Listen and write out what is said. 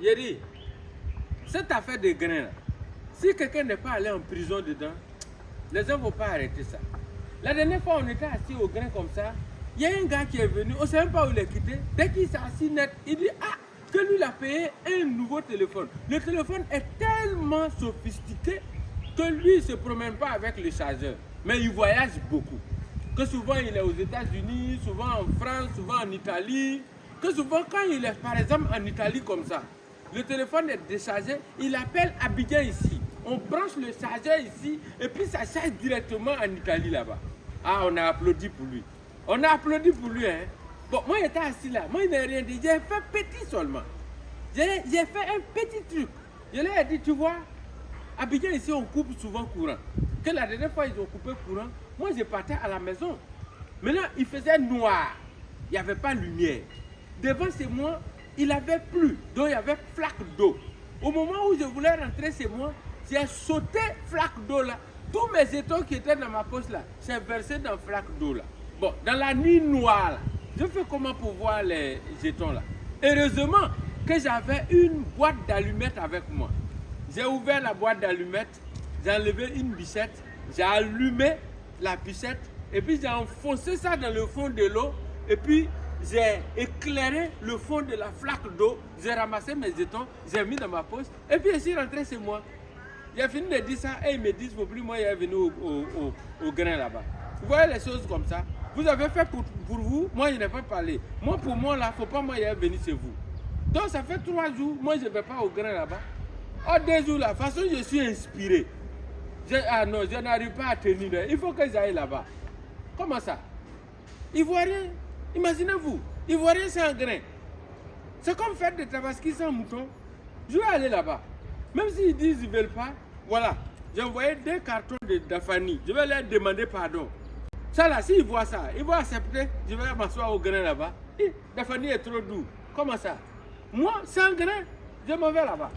J'ai dit, cette affaire de grains là, si quelqu'un n'est pas allé en prison dedans, les gens ne vont pas arrêter ça. La dernière fois, on était assis au grain comme ça. Il y a un gars qui est venu, on ne sait même pas où il est quitté. Dès qu'il s'est assis net, il dit que lui, il a payé un nouveau téléphone. Le téléphone est tellement sophistiqué que lui, il ne se promène pas avec le chargeur. Mais il voyage beaucoup. Que souvent, il est aux États-Unis, souvent en France, souvent en Italie. Que souvent, quand il est par exemple en Italie comme ça, le téléphone est déchargé, il appelle Abidjan ici. On branche le chargeur ici et puis ça charge directement en Italie là-bas. Ah, on a applaudi pour lui. On a applaudi pour lui, hein. Bon, moi j'étais assis là, moi il n'a rien dit, j'ai fait petit seulement. J'ai fait un petit truc. Je lui ai dit, tu vois, Abidjan ici on coupe souvent courant. Que la dernière fois ils ont coupé courant, moi je partais à la maison. Maintenant il faisait noir, il n'y avait pas de lumière. Devant chez moi, il avait plu, donc il y avait flaque d'eau. Au moment où je voulais rentrer chez moi, j'ai sauté flaque d'eau là. Tous mes jetons qui étaient dans ma poche là, j'ai versé dans flaque d'eau là. Bon, dans la nuit noire là, je fais comment pour voir les jetons là. Heureusement que j'avais une boîte d'allumettes avec moi. J'ai ouvert la boîte d'allumettes, j'ai enlevé une bichette, j'ai allumé la bichette et puis j'ai enfoncé ça dans le fond de l'eau et puis j'ai éclairé le fond de la flaque d'eau, j'ai ramassé mes jetons, j'ai mis dans ma poche et puis je suis rentré chez moi. J'ai fini de dire ça et ils me disent, faut plus moi, il est venu au grain là-bas. Vous voyez les choses comme ça. Vous avez fait pour vous, moi je n'ai pas parlé. Moi pour moi là, faut pas moi il est venu chez vous. Donc ça fait 3 jours, moi je ne vais pas au grain là-bas. Oh 2 jours là, de toute façon je suis inspiré. Ah non, je n'arrive pas à tenir. Il faut que j'aille là-bas. Comment ça? Ivoirien, imaginez-vous, Ivoirien c'est un grain. C'est comme faire des tabaski sans mouton. Je vais aller là-bas. Même s'ils disent qu'ils ne veulent pas, voilà. J'ai envoyé 2 cartons de Dafani. Je vais leur demander pardon. Ça là, s'ils voient ça, ils vont accepter. Je vais m'asseoir au grain là-bas. Dafani est trop doux. Comment ça? Moi, c'est un grain. Je m'en vais là-bas.